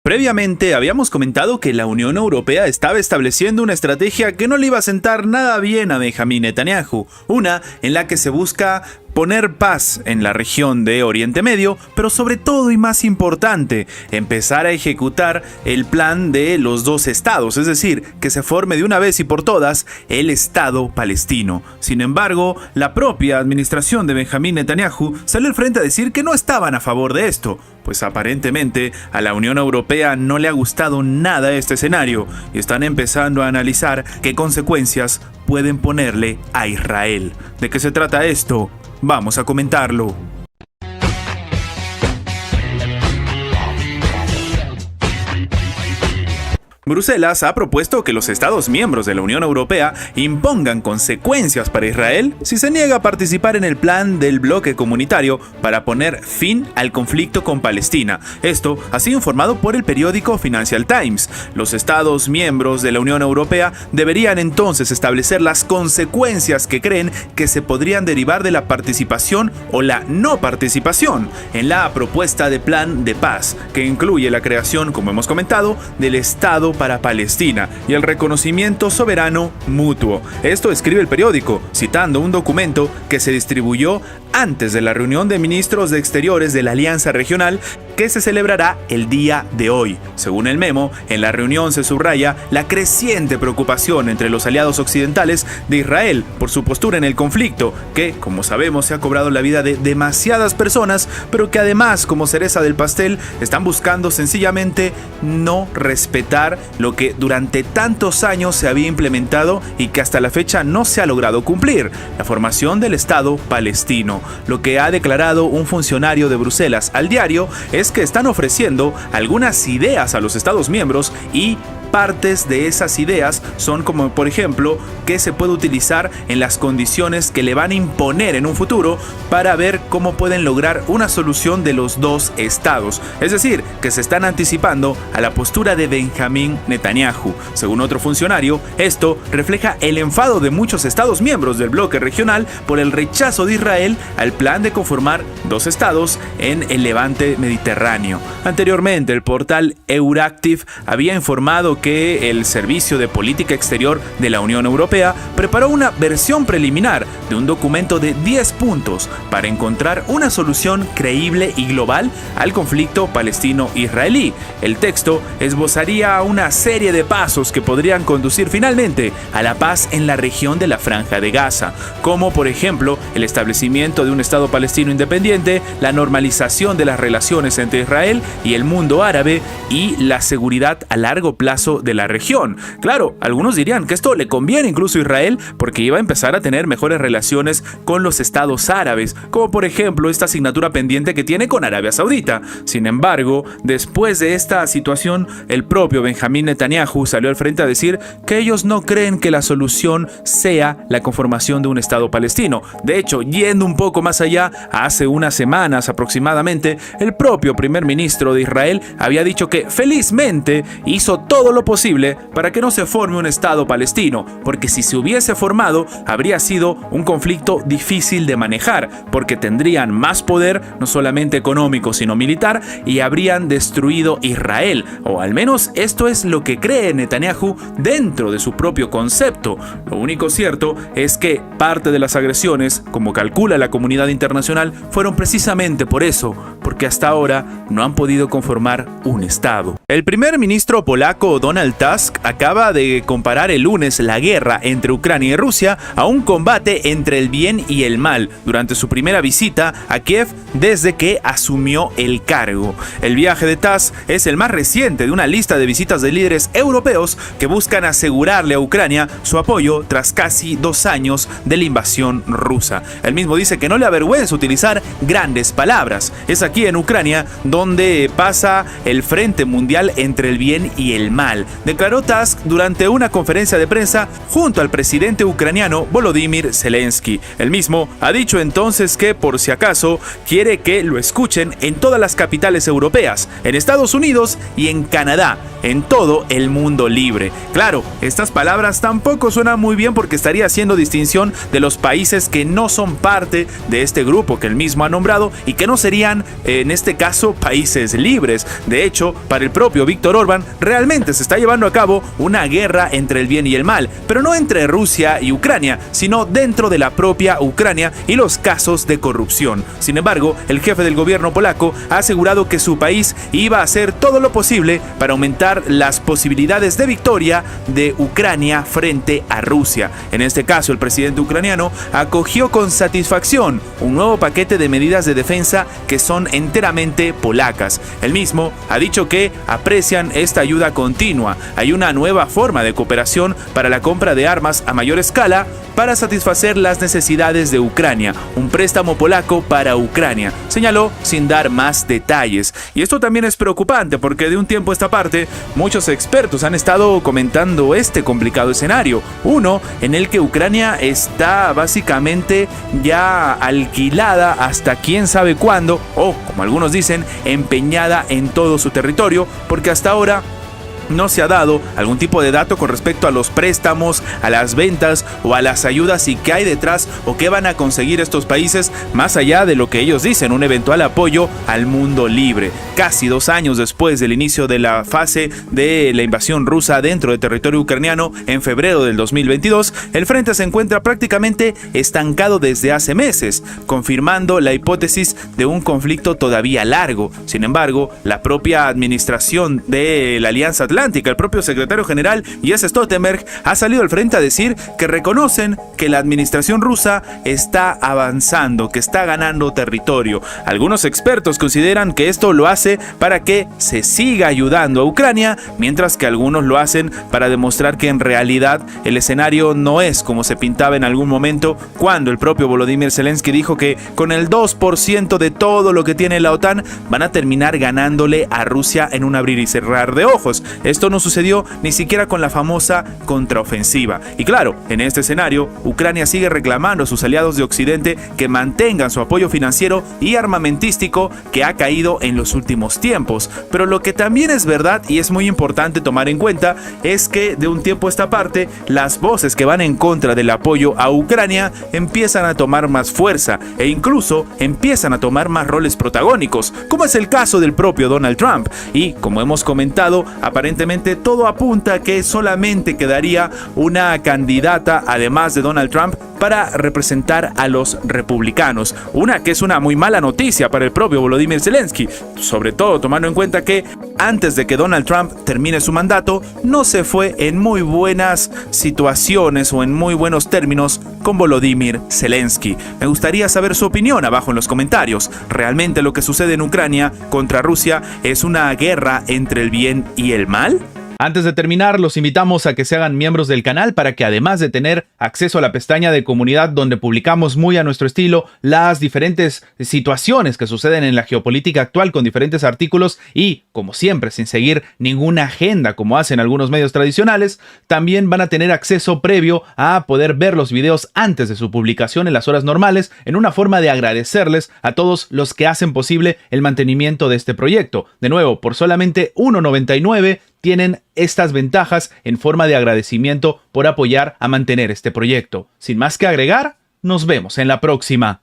Previamente habíamos comentado que la Unión Europea estaba estableciendo una estrategia que no le iba a sentar nada bien a Benjamín Netanyahu, una en la que se busca poner paz en la región de Oriente Medio, pero sobre todo y más importante, empezar a ejecutar el plan de los dos estados, es decir, que se forme de una vez y por todas el Estado palestino. Sin embargo, la propia administración de Benjamín Netanyahu salió al frente a decir que no estaban a favor de esto, pues aparentemente a la Unión Europea no le ha gustado nada este escenario y están empezando a analizar qué consecuencias pueden ponerle a Israel. ¿De qué se trata esto? Vamos a comentarlo. Bruselas ha propuesto que los Estados miembros de la Unión Europea impongan consecuencias para Israel si se niega a participar en el plan del bloque comunitario para poner fin al conflicto con Palestina. Esto ha sido informado por el periódico Financial Times. Los Estados miembros de la Unión Europea deberían entonces establecer las consecuencias que creen que se podrían derivar de la participación o la no participación en la propuesta de plan de paz, que incluye la creación, como hemos comentado, del Estado para Palestina y el reconocimiento soberano mutuo. Esto escribe el periódico, citando un documento que se distribuyó antes de la reunión de ministros de Exteriores de la Alianza Regional que se celebrará el día de hoy. Según el memo, en la reunión se subraya la creciente preocupación entre los aliados occidentales de Israel por su postura en el conflicto, que, como sabemos, se ha cobrado la vida de demasiadas personas, pero que además, como cereza del pastel, están buscando sencillamente no respetar lo que durante tantos años se había implementado y que hasta la fecha no se ha logrado cumplir: la formación del Estado palestino. Lo que ha declarado un funcionario de Bruselas al diario es que están ofreciendo algunas ideas a los Estados miembros y partes de esas ideas son como, por ejemplo, que se puede utilizar en las condiciones que le van a imponer en un futuro para ver cómo pueden lograr una solución de los dos estados. Es decir, que se están anticipando a la postura de Benjamín Netanyahu. Según otro funcionario, esto refleja el enfado de muchos estados miembros del bloque regional por el rechazo de Israel al plan de conformar dos estados en el levante mediterráneo. Anteriormente, el portal Euractiv había informado que el Servicio de Política Exterior de la Unión Europea preparó una versión preliminar de un documento de 10 puntos para encontrar una solución creíble y global al conflicto palestino-israelí. El texto esbozaría una serie de pasos que podrían conducir finalmente a la paz en la región de la Franja de Gaza, como por ejemplo el establecimiento de un Estado palestino independiente, la normalización de las relaciones entre Israel y el mundo árabe y la seguridad a largo plazo de la región. Claro, algunos dirían que esto le conviene incluso a Israel porque iba a empezar a tener mejores relaciones con los estados árabes, como por ejemplo esta asignatura pendiente que tiene con Arabia Saudita. Sin embargo, después de esta situación, el propio Benjamín Netanyahu salió al frente a decir que ellos no creen que la solución sea la conformación de un Estado palestino. De hecho, yendo un poco más allá, hace unas semanas aproximadamente, el propio primer ministro de Israel había dicho que felizmente hizo todo lo posible para que no se forme un Estado palestino, porque si se hubiese formado habría sido un conflicto difícil de manejar, porque tendrían más poder, no solamente económico sino militar, y habrían destruido Israel, o al menos esto es lo que cree Netanyahu dentro de su propio concepto. Lo único cierto es que parte de las agresiones, como calcula la comunidad internacional, fueron precisamente por eso, porque hasta ahora no han podido conformar un Estado. El primer ministro polaco Donald Tusk acaba de comparar el lunes la guerra entre Ucrania y Rusia a un combate entre el bien y el mal durante su primera visita a Kiev desde que asumió el cargo. El viaje de Tusk es el más reciente de una lista de visitas de líderes europeos que buscan asegurarle a Ucrania su apoyo tras casi 2 años de la invasión rusa. Él mismo dice que no le avergüenza utilizar grandes palabras. Es aquí en Ucrania donde pasa el frente mundial entre el bien y el mal. mal, declaró Tusk durante una conferencia de prensa junto al presidente ucraniano Volodymyr Zelensky. El mismo ha dicho entonces que, por si acaso, quiere que lo escuchen en todas las capitales europeas, en Estados Unidos y en Canadá, en todo el mundo libre. Claro, estas palabras tampoco suenan muy bien porque estaría haciendo distinción de los países que no son parte de este grupo que él mismo ha nombrado y que no serían, en este caso, países libres. De hecho, para el propio Víctor Orbán, realmente se está llevando a cabo una guerra entre el bien y el mal, pero no entre Rusia y Ucrania, sino dentro de la propia Ucrania y los casos de corrupción. Sin embargo, el jefe del gobierno polaco ha asegurado que su país iba a hacer todo lo posible para aumentar las posibilidades de victoria de Ucrania frente a Rusia. En este caso, el presidente ucraniano acogió con satisfacción un nuevo paquete de medidas de defensa que son enteramente polacas. El mismo ha dicho que aprecian esta ayuda continua. Hay una nueva forma de cooperación para la compra de armas a mayor escala para satisfacer las necesidades de Ucrania, un préstamo polaco para Ucrania, señaló sin dar más detalles. Y esto también es preocupante porque de un tiempo a esta parte muchos expertos han estado comentando este complicado escenario, uno en el que Ucrania está básicamente ya alquilada hasta quién sabe cuándo, o como algunos dicen, empeñada en todo su territorio, porque hasta ahora no se ha dado algún tipo de dato con respecto a los préstamos, a las ventas o a las ayudas y qué hay detrás o qué van a conseguir estos países más allá de lo que ellos dicen, un eventual apoyo al mundo libre. Casi 2 años después del inicio de la fase de la invasión rusa dentro del territorio ucraniano en febrero del 2022, el frente se encuentra prácticamente estancado desde hace meses, confirmando la hipótesis de un conflicto todavía largo. Sin embargo, la propia administración de la Alianza Atlántica, el propio secretario general Jens Stoltenberg, ha salido al frente a decir que reconocen que la administración rusa está avanzando, que está ganando territorio. Algunos expertos consideran que esto lo hace para que se siga ayudando a Ucrania, mientras que algunos lo hacen para demostrar que en realidad el escenario no es como se pintaba en algún momento, cuando el propio Volodymyr Zelensky dijo que con el 2% de todo lo que tiene la OTAN van a terminar ganándole a Rusia en un abrir y cerrar de ojos. Esto no sucedió ni siquiera con la famosa contraofensiva. Y claro, en este escenario, Ucrania sigue reclamando a sus aliados de Occidente que mantengan su apoyo financiero y armamentístico que ha caído en los últimos tiempos. Pero lo que también es verdad y es muy importante tomar en cuenta es que de un tiempo a esta parte, las voces que van en contra del apoyo a Ucrania empiezan a tomar más fuerza e incluso empiezan a tomar más roles protagónicos, como es el caso del propio Donald Trump. Y como hemos comentado, aparentemente todo apunta a que solamente quedaría una candidata, además de Donald Trump, para representar a los republicanos. Una que es una muy mala noticia para el propio Volodymyr Zelensky, sobre todo tomando en cuenta que antes de que Donald Trump termine su mandato, no se fue en muy buenas situaciones o en muy buenos términos con Volodymyr Zelensky. Me gustaría saber su opinión abajo en los comentarios. ¿Realmente lo que sucede en Ucrania contra Rusia es una guerra entre el bien y el mal? Antes de terminar, los invitamos a que se hagan miembros del canal para que, además de tener acceso a la pestaña de comunidad donde publicamos muy a nuestro estilo las diferentes situaciones que suceden en la geopolítica actual con diferentes artículos y, como siempre, sin seguir ninguna agenda como hacen algunos medios tradicionales, también van a tener acceso previo a poder ver los videos antes de su publicación en las horas normales, en una forma de agradecerles a todos los que hacen posible el mantenimiento de este proyecto. De nuevo, por solamente $1.99 tienen estas ventajas en forma de agradecimiento por apoyar a mantener este proyecto. Sin más que agregar, nos vemos en la próxima.